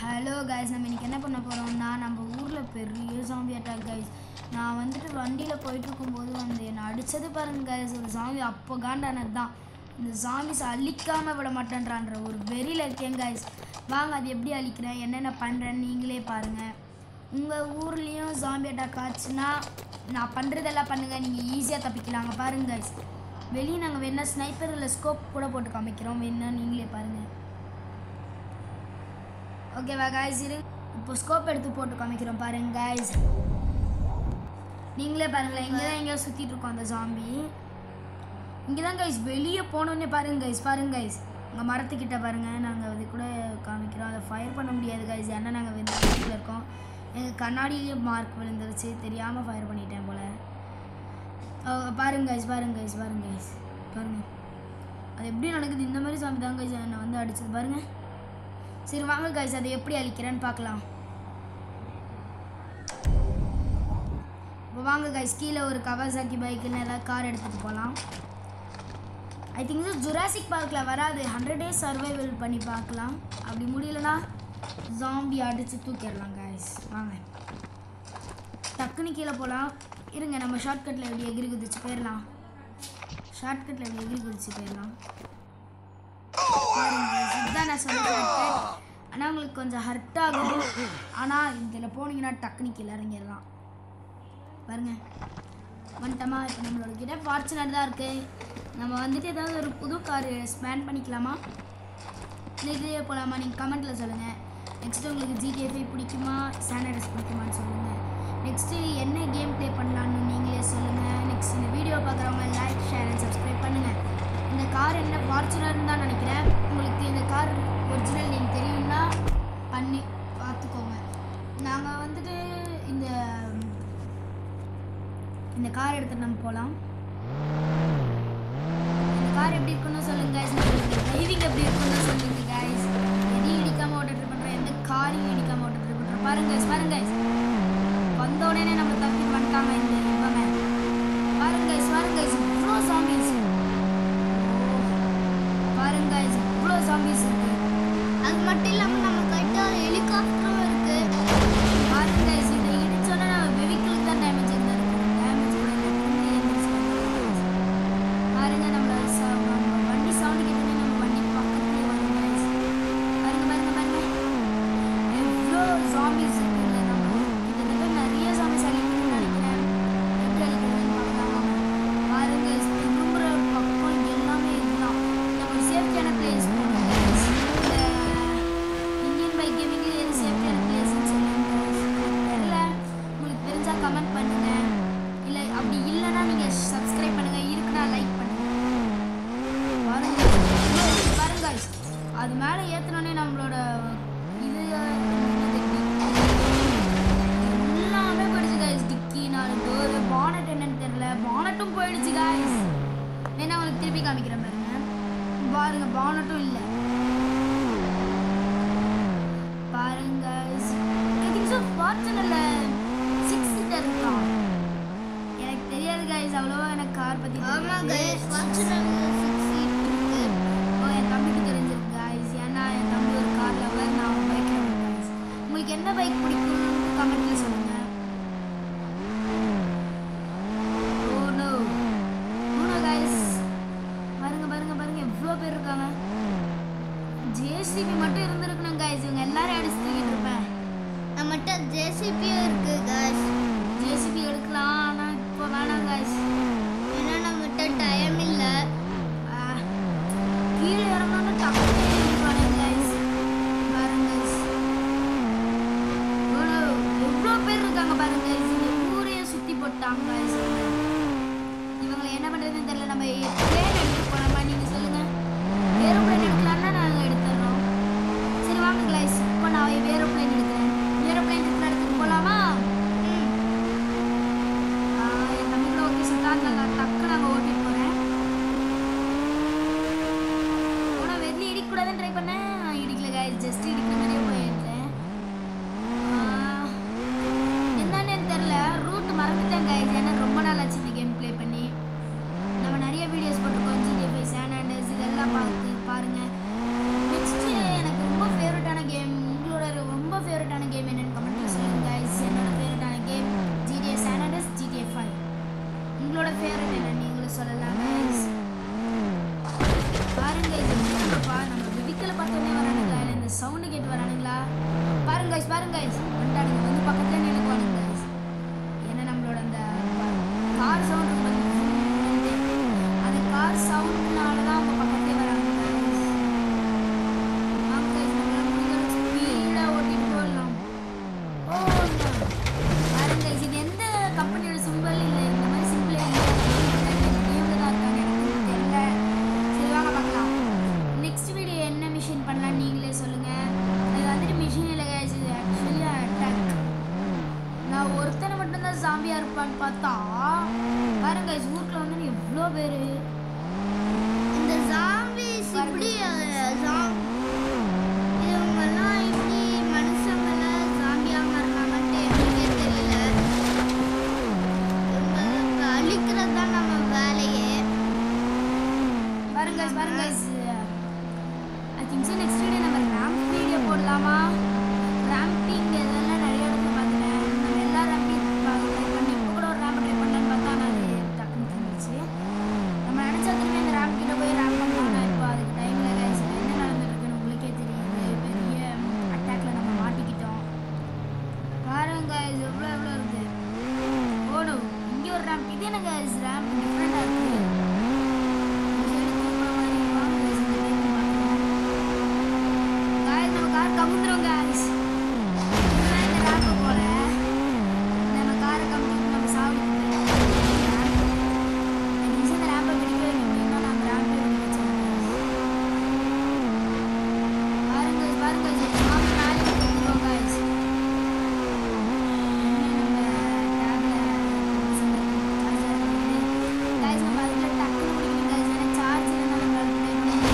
Hello guys, நம்ம இன்றைக்கி என்ன பண்ண போகிறோம்னா நம்ம ஊரில் பெரிய ஜாம்பி அட்டாக் கைஸ். நான் வந்துட்டு வண்டியில் போயிட்டுருக்கும்போது என்னை அடித்தது பாருங்கள் கைஸ். ஒரு ஜாம்பி அப்போ காண்டானது தான். இந்த ஜாம்பிஸ் அழிக்காமல் விட மாட்டேன்றான்ற ஒரு வெறியில் இருக்கேன் கைஸ். வாங்க அது எப்படி அழிக்கிறேன், என்னென்ன பண்ணுறேன்னு நீங்களே பாருங்கள். உங்கள் ஊர்லேயும் ஜாம்பி அட்டாக் ஆச்சுன்னா நான் பண்ணுறதெல்லாம் பண்ணுங்கள், நீங்கள் ஈஸியாக தப்பிக்கலாங்க. பாருங்கள் கைஸ், வெளியே நாங்கள் வேணால் ஸ்னைப்பர் இல்லை ஸ்கோப் கூட போட்டு காமிக்கிறோம், வேணா நீங்களே பாருங்கள். ஓகேவா கைஸ், இப்போ ஸ்கோப் எடுத்து போட்டு காமிக்கிறோம் பாருங்க கைஸ். நீங்களே பாருங்களேன், இங்கே தான் எங்கேயோ சுற்றிட்டு இருக்கோம் அந்த ஜாம்பி. இங்கே தான் கைஸ் வெளியே போனோன்னே பாருங்க கைஸ். பாருங்க கைஸ், உங்கள் மரத்துக்கிட்ட பாருங்கள், நாங்கள் அது கூட காமிக்கிறோம். அதை ஃபயர் பண்ண முடியாது கைஸ், ஏன்னா நாங்கள் வீட்டில் இருக்கோம். எங்கள் கண்ணாடியிலேயே மார்க் விழுந்துருச்சு, தெரியாமல் ஃபயர் பண்ணிட்டேன் போல். பாருங்க கைஸ், பாருங்க கைஸ், பாருங்க கைஸ், பாருங்கள் அது எப்படி நடக்குது. இந்த மாதிரி ஜாம்பி தான் கைஸ் என்னை அடிச்சது பாருங்கள். சரி வாங்க கைஸ், அதை எப்படி அழிக்கிறேன்னு பார்க்கலாம். இப்போ வாங்க கைஸ், கீழே ஒரு கவாசாக்கி பைக்கில் ஏதாவது கார் எடுத்துகிட்டு போகலாம். ஐ திங்க் ஜுராசிக் பார்க்கில் வராது, 100 days சர்வைவல் பண்ணி பார்க்கலாம். அப்படி முடியலன்னா ஜாம்பி அடித்து தூக்கிடலாம் கைஸ். வாங்க டக்குன்னு கீழே போகலாம். இருங்க, நம்ம ஷார்ட்கட்டில் எப்படி எகிரி குதிச்சு போயிடலாம். ஷார்ட்கட்டில் எப்படி எகிரி குதிச்சு போயிடலாம். இதுதான் நான் சொல்லிட்டேன். ஆனால் உங்களுக்கு கொஞ்சம் ஹர்ட் ஆகும், ஆனால் இதில் போனீங்கன்னா டக்குனு கீழே இறங்கிடலாம். பாருங்க வந்துட்டோமா. இப்போ நம்மளோட கிட்ட ஃபார்ச்சுனர் தான் இருக்குது. நம்ம வந்துட்டு ஏதாவது ஒரு புது கார் ஸ்பேன் பண்ணிக்கலாமா, இதுலேயே போகலாமா? நீங்கள் கமெண்ட்டில் சொல்லுங்கள். நெக்ஸ்ட்டு உங்களுக்கு GTA 5 பிடிக்குமா, சாண்டர்ஸ் பிடிக்குமான்னு சொல்லுங்கள். நெக்ஸ்ட்டு என்ன கேம் ப்ளே பண்ணலான்னு நீங்களே சொல்லுங்கள். நெக்ஸ்ட் இந்த வீடியோ பார்க்குறவங்க லைக், ஷேர் அண்ட் சப்ஸ்கிரைப் பண்ணுங்கள். இந்த கார் என்ன ஃபார்ச்சுனர்னு தான் நினைக்கிறேன். உங்களுக்கு இந்த கார் ஒரிஜினல் நேம் தெரியும்னா பண்ணி பார்த்துக்கோங்க. நாங்கள் வந்துட்டு இந்த கார் எடுத்துகிட்டு நம்ம போகலாம். இந்த கார் எப்படி இருக்குன்னு சொல்லுங்கள் கைஸ். டிரைவிங் எப்படி இருக்குன்னு சொல்லுங்கள் கைஸ். எதையும் இடிக்காமல் ஓட்ட ட்ரை பண்ணுறேன், எந்த காரையும் இடிக்காமல் ஓட்ட ட்ரை பண்ணுறேன். பாருங்க கைஸ், பாருங்க கைஸ், வந்த உடனே நம்ம தப்பி வந்துட்டாங்க இந்த இவங்க. பாருங்க கைஸ், பாருங்க கைஸ், இவ்வளோ ஜாம்பிஸ். பாருங்க கைஸ், இவ்வளோ ஜாம்பிஸ் இருக்கு. அது மட்டும் இல்லாமல் நம்ம கிட்ட ஹெலிகாப்டரும் இருக்கு. பாருங்க கைஸ், இதை இடிச்சோன்னா நம்ம வெஹிக்கிளுக்கு தான் டேமேஜ் இருந்தால் இருக்கும். பாருங்க நம்மளோட வண்டி சவுண்டு கேட்டோன்னே நம்ம வண்டி பக்கத்துலேயே வரும் கைஸ். பாருங்க பாருங்க பாருங்க, எவ்வளோ ஜாம்பிஸ் இருக்குல்ல. நம்ம கிட்டத்தட்ட நிறைய ஜாம்பிஸ் அழிக்கணும்னு நினைக்கிறேன். எப்படி அழிக்கிறதுன்னு பார்க்கலாம். பாருங்க திரும்புகிற பக்கம் எல்லாமே இதுதான். நம்ம சேஃப்டியான பிளேஸ் போகணும் கைஸ். இந்த இந்தியன் பைக் கேமிங்கில் எது சேஃப்டியான பிளேஸ்ன்னு சொல்லுங்க தெரியல. உங்களுக்கு தெரிஞ்சால் கமெண்ட் பண்ணுங்கள். இல்லை அப்படி இல்லைன்னா நீங்கள் சப்ஸ்கிரைப் பண்ணுங்கள், இருக்குன்னா லைக் பண்ணுங்கள். பாருங்க பாருங்க அது மேலே ஏற்றினோடனே நம்மளோட இது எல்லாமே போயிடுச்சு கைஸ். டிக்கி, 4 டோரு, பானட் என்னன்னு தெரியல, பானட்டும் போயிடுச்சு கைஸ். வேணா உங்களுக்கு திருப்பி காமிக்கிறேன் பாருங்க. பாருங்க பானட்டும் இல்லை. பாருங்க ஃபார்ச்சுனர்ல 6 சீட்டர் இருக்கான். எனக்கு தெரியாது கைஸ், அவ்வளோவா எனக்கு கார் பற்றி. ஆமாம் கைஸ், ஃபார்ச்சுனர்ல 6 சீட் இருக்கு. என் தம்பிக்கு தெரிஞ்சிருக்கு கைஸ், ஏன்னா என் தம்பி ஒரு கார் லவர், நான் ஒரு பைக் லவர் கைஸ். உங்களுக்கு என்ன பைக் பிடிக்கும்னு கமெண்ட்டில் சொல்லுங்கள். ஓ நோ கைஸ், பாருங்க பாருங்க பாருங்க, எவ்வளோ பேர் இருக்காங்க. JCB மட்டும் இருந்திருக்கணும் கைஸ், இவங்க எல்லாரும் அடிச்சு தூக்கிட்டு இருப்பேன். நம்மகிட்ட JCBயும் இருக்கு கைஸ். JCB எடுக்கலாம், ஆனால் இப்போ வேணாம் கைஸ், ஏன்னா நம்மகிட்ட டைம் இல்லை. கீழே இறங்கணும்னு டக்குனு கைஸ். பாருங்க கைஸ், எவ்வளோ பேர் இருக்காங்க பாருங்க கைஸ். இந்த ஊரையே சுற்றி போட்டாங்க கைஸ். இவங்களை என்ன பண்ணுறதுன்னு தெரியல. நம்ம பிளேன் எடுத்துட்டு போனோமா, நீங்கள் சொல்லுங்கள். ஏரோப்ளைன் எடுக்கலான்னா நாங்கள் எடுத்துடுறோம். சரி வாங்க கைஸ், இப்போ நான் ஏரோப்ளைன் எடுக்கிறேன். ஏரோப்ளைன் எடுத்துகிட்டு போகலாமா? என் தம்பியோட ஓகே சொல்லிட்டான், டக்கு நாங்கள் ஓட்டிட்டு போகிறேன். ஆனால் வெளியே இடிக்கூடாதுன்னு ட்ரை பண்ணேன், இடிக்கல கைஸ், ஜஸ்ட் இடிக்கிற மாதிரியே போயிட்டேன். என்னன்னு தெரில, ரூட் மறந்துட்டேன் கைஸ், ஏன்னா ரொம்ப நாள் ஆச்சு இந்த கேம் ப்ளே பண்ணி. நம்ம நிறைய வீடியோஸ் போட்டிருக்கோம், GTA 5, சாண்டர்ஸ், இதெல்லாம் பாருங்கள். நெக்ஸ்ட்டு எனக்கு ரொம்ப ஃபேவரட்டான கேம், உங்களோட கைஸ் வந்துட்டானுங்க வந்து பக்கத்துல நினைக்குவானுங்க கைஸ் ஏன்னா நம்மளோட அந்த கார் சவுண்ட் அந்த கார் சவுண்ட்னால தான் அவங்க பக்கத்துலேயே வராங்க கைஸ் வாங்க கைஸ் நம்மளால முடிஞ்ச ஸ்பீடாக ஓட்டிட்டு போடலாம் பாருங்க கைஸ் இது எந்த கம்பெனியோட சிம்பிள் இல்லை இந்த மாதிரி சிம்பிளே இல்லை தான் இருக்காங்க எனக்கு தெரியல சரி வாங்க பார்க்கலாம் நெக்ஸ்ட் வீடியோ என்ன மிஷின் பண்ணலாம் நீங்களே சொல்லுங்கள் இது வந்துட்டு மிஷின் இல்லை கைஸ் இது ஆக்சுவலி அட்டாக் நான் ஒருத்தனை மட்டும்தான் ஜாம்பியாக இருப்பான்னு பார்த்தா பாருங்க கைஸ் ஊருக்குள்ள வந்து எவ்வளோ பேர் இந்த ஜாம்பிஸ் இப்படி இவங்கெல்லாம் இப்படி மனுஷங்கள ஜாம்பியா மாறினாங்கன்ட்டு எனக்கே தெரியல. இவங்களுக்கு அழிக்கிறது தான் நம்ம வேலையே. பாருங்க I think so next video நம்ம ரேம்ப் வீடியோ போடலாமா ரேம்பிங் இதெல்லாம் நிறைய இடத்துல பார்த்துட்டேன் நம்ம எல்லா ரேம்பிங் ட்ரை பண்ணி இப்போ கூட ஒரு ரேம்ப் ட்ரை பண்ணலான்னு பார்த்தா நான் அது டக்குன்னு தந்துச்சு நம்ம நினச்சா திரும்பி அந்த ரேம்ப் கிட்ட போய் ரேம்ப் பண்ணலாம்னா இப்போ அதுக்கு டைமில் கைஸ் என்ன நடந்துருக்குன்னு உங்களுக்கே தெரியுது பெரிய அட்டாக்ல நம்ம மாட்டிக்கிட்டோம் பாருங்க கைஸ் எவ்வளோ இருக்குது ஓடும் இங்கே ஒரு ரேம்ப் இது என்ன கைஸ் ரேம்ப் டிஃப்ரெண்டாக இருக்குது கமுந்துரும் guys இந்த ராப்ப போல நம்ம காரை கமுந்து நம்ம சாவடிக்கலாம் இந்த ராப்ப பிடிக்க வைக்கணும்னா நம்ம ராப்பை வச்சோம் பாருங்க நாம நாளை கமுந்துரும் guys நம்ம அதுல டக்குனு முடிக்கணும் guys ஏன்னா சார்ஜ் இல்லைன்னா நம்மளால ப்ளே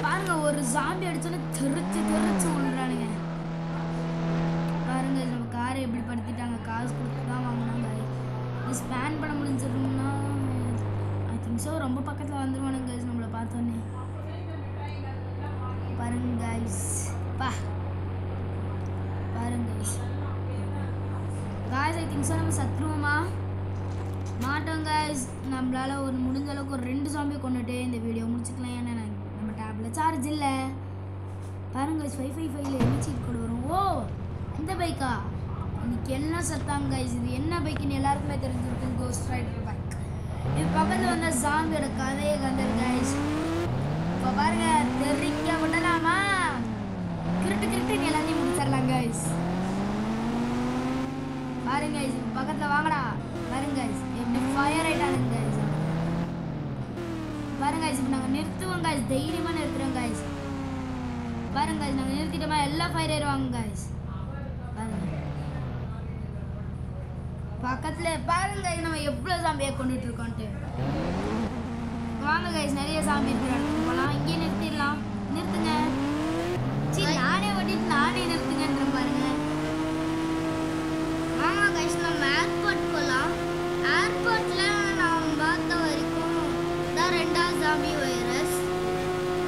பண்ண ஒரு ஜாம்பி அடிச்சோன்னு தெரிச்சு விழுறானுங்க பாருங்க நம்ம காரை எப்படி படுத்திட்டாங்க காசு கொடுத்து தான் வாங்கினாங்க இது ஸ்பேன் பண்ண முடிஞ்சிருந்தோம்னா ஐ திங்க் ஸோ ரொம்ப பக்கத்தில் வந்துடுவானுங்க கைஸ் நம்மளை பார்த்தோன்னே பாருங்க கைஸ் பாருங்க கைஸ் ஐ திங்க் ஸோ நம்ம சத்துருவோமா மாட்டோம் கைஸ் நம்மளால ஒரு முடிஞ்ச அளவுக்கு ஒரு 2 ஜாம்பியை கொண்டுட்டு இந்த வீடியோ முடிச்சுக்கலாம் ஏன்னா நம்ம டேப்ல சார்ஜ் இல்லை பாருங்க 555ல என்ன சீட் கூட வரும் ஓ இந்த பைக்கா இன்னைக்கு என்ன சத்தாங்க கைஸ் இது என்ன பைக்குன்னு எல்லாருக்குமே தெரிஞ்சிருக்கும் கோஸ்ட் ரைடர் பைக் இது பக்கத்தில் வந்த ஜாம்பியோட கதையை கந்தர் கைஸ் இப்போ பாருங்க தெரிக்க விடலாமா கிருட்டு எல்லாத்தையும் முடிச்சிடலாம் கைஸ் பாருங்க கைஸ் பக்கத்தில் வாங்கடா பாருங்க கைஸ் எப்படி ஃபயர் ஆயிட்டானுங்க கைஸ் பாருங்க கைஸ் இப்போ நாங்கள் நிறுத்துவோம் கைஸ் தைரியமாக நிறுத்துறோம் கைஸ் பாருங்க கைஸ் நாங்கள் நிறுத்திட்டோமா எல்லாம் ஃபயர் ஆயிடுவாங்க கைஸ் பாருங்க பக்கத்தில் பாருங்க கைஸ் நம்ம எவ்வளோ சாம்பியை கொண்டுட்டு இருக்கோன்ட்டு வாங்க கைஸ் நிறைய சாம்பி இருக்கிறாங்க போகலாம் இங்கேயே நிறுத்திடலாம் நிறுத்துங்க சரி நானே ஓட்டிட்டு நானே நிறுத்துங்கன்ற பாருங்க ஆமாம் கைஸ் நம்ம ஏர்போர்ட் போகலாம் ஏர்போர்ட்டில் நாம் பார்த்த வரைக்கும் தான் 2வது ஜாம்பி வைரஸ்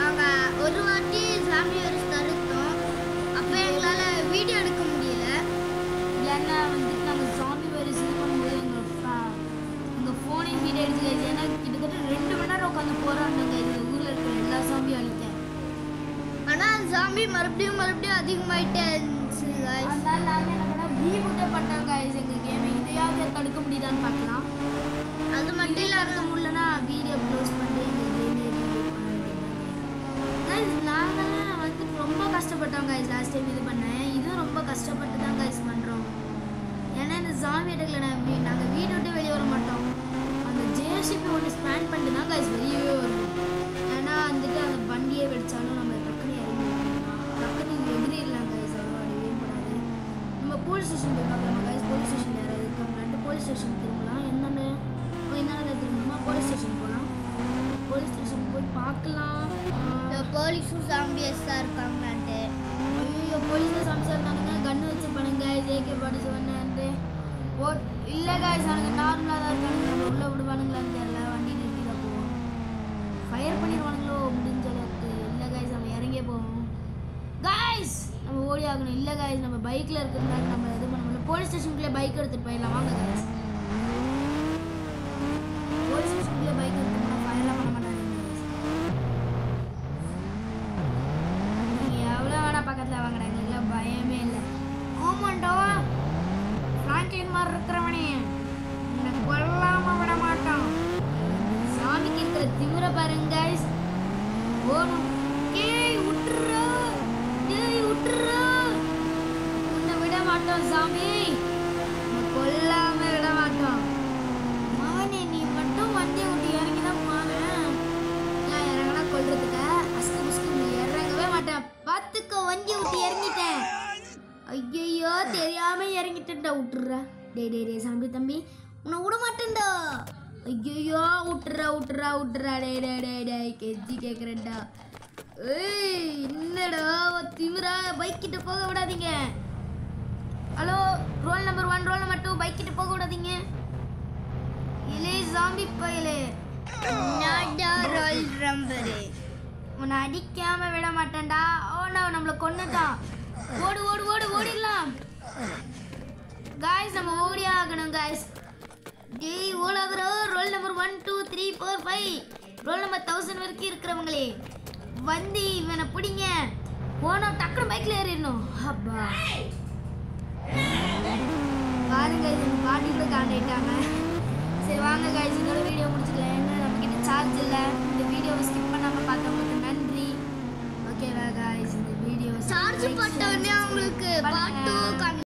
நாங்கள் ஒரு வாட்டி ஜாம்பி வைரஸ் தடுத்தோம் அப்போ எங்களால் வீடியோ எடுக்க முடியல ஏன்னா வந்துட்டு நாங்கள் ஜாம்பி வைரஸ் இது பண்ணும்போது எங்கள் ஃபோனே ஹீட் ஆகிடுச்சு ஏன்னா கிட்டத்தட்ட 2 மணி நேரம் உட்காந்து போராடினாங்க இது ஊரில் இருக்கிற எல்லா ஜாம்பியும் அழித்தேன் ஆனால் ஜாம்பி மறுபடியும் அதிகமாகிட்டே இருந்துச்சு அதனால நாங்கள் என்ன பண்ணால் ரீபூட்டே பண்ணாங்க எங்கள் கேமை இதையாவது தடுக்க முடியுதான்னு பார்க்கலாம் அது மட்டும் இல்லாத முடியலன்னா வீடியோ க்ளோஸ் பண்ணி எங்கள் கேமே கைஸ் நாங்கள்லாம் வந்து ரொம்ப கஷ்டப்பட்டோம் கைஸ் லாஸ்ட் டைம் இது பண்ணேன் இதுவும் ரொம்ப கஷ்டப்பட்டு தான் கைஸ் பண்ணுறோம் ஏன்னா இந்த ஜாம்பி அட்டாக்ல நாங்கள் வீடு விட்டு வெளியே வர மாட்டோம் அந்த ஜேசிபி ஒன்று ஸ்பேன் பண்ணிட்டு தான் கைஸ் வெளியவே வருவோம் ஏன்னா வந்துட்டு அந்த வண்டியே வெடிச்சாலும் நம்ம டக்குன்னு எதிரிடலாம் கைஸ் அவ்வளோ அடிவே கூடாது நம்ம போலீஸ் ஸ்டேஷன் போய் பார்க்கலாம் கைஸ் போலீஸ் ஸ்டேஷன் யாராவது இருக்காங்களான்ட்டு போலீஸ் ஸ்டேஷன் திரும்பலாம் என்னென்ன திரும்பணுமா போலீஸ் ஸ்டேஷன் போகலாம் போலீஸ் ஸ்டேஷன் போய் பார்க்கலாம் போலீஸும் ஜாம்பியஸ் தான் இருக்காங்களான்ட்டு ஐயோ போலீஸில் சமைச்சா இருந்தானுங்க கன்று வச்சுருப்பானுங்க ஜேகே பாடி சொன்னேன்ட்டு இல்லை காய்ஸ் அவனுங்க நார்மலாக தான் இருக்கானுங்க நம்ம உள்ளே விடுவானுங்களான்னு தெரியல வண்டி நிறுத்திட போவோம் பைக்கில் இருக்கிறதுனால நம்ம இது பண்ண முடியல. போலீஸ் ஸ்டேஷனுக்குள்ளே பைக் எடுத்துகிட்டு போயிடலாம் வாங்க guys. போலீஸ் ஸ்டேஷனுக்குள்ளே பைக் எடுத்துகிட்டு போனால் ஃபயர்லாம் பண்ண மாட்டாங்க guys. நீங்கள் எவ்வளோ வேணால் பக்கத்தில் வாங்கினா எங்களுக்குலாம் பயமே இல்லை. ஆமாண்டா ஃப்ராங்க்லின் மாதிரி இருக்கிறவனே என்னை கொல்லாம விட மாட்டான். சாமிக்கு இருக்கிற திமிர பாருங்க guys. ஓடும் விட்டுறா உன்னை விட மாட்டோம் சாமி, கொல்லாம விட மாட்டோம். மகனே நீ மட்டும் வண்டியை விட்டு இறங்கிதான் போனேன். நான் இறங்கினா கொல்றதுக்க அஸ்கு புஸ்கு நீ இறங்கவே மாட்டேன். பார்த்துக்க வண்டியை விட்டு இறங்கிட்டேன். ஐயோ தெரியாம இறங்கிட்டேன்டா. விட்டுறா டே சாமி தம்பி உன்னை விட மாட்டேன்டா. ஐயோ விட்டுறா டே கெஞ்சி கேட்குறேன்டா. ஏய் என்னடா திமிரா, பைக் கிட்ட போக விடாதீங்க. Hello roll number 1 roll number 2 bike கிட்ட போக விடாதீங்க. இலே ஜாம்பி பையலே நாடா ரோல் நம்பர் உன்னை அடிக்காம விட மாட்டேன்டா. ஓ நம்மளை கொன்னுட்டான். ஓடிடலாம் காய்ஸ், நம்ம ஓடி ஆகணும் காய்ஸ். டேய் ஓடாதரோ. ரோல் நம்பர் 1 2 3 4 5 ரோல் நம்பர் 1000 வரைக்கும் இருக்கிறவங்களே வந்து இவனை பிடிங்க. போனோம் டக்குனு பைக்கில் ஏறிடணும். அப்பா பாருங்க இது பாட்டி கூட காண்டாயிட்டாங்க. சரி வாங்க காய்ஸ் இதோட வீடியோ முடிச்சுக்கலாம். ஏன்னா நம்மக்கிட்ட சார்ஜ் இல்லை. இந்த வீடியோவை ஸ்கிப் பண்ணாமல் பார்த்தவங்களுக்கு நன்றி. ஓகேவா காய்ஸ் இந்த வீடியோ சார்ஜ் போட்ட உடனே அவங்களுக்கு பாட்டு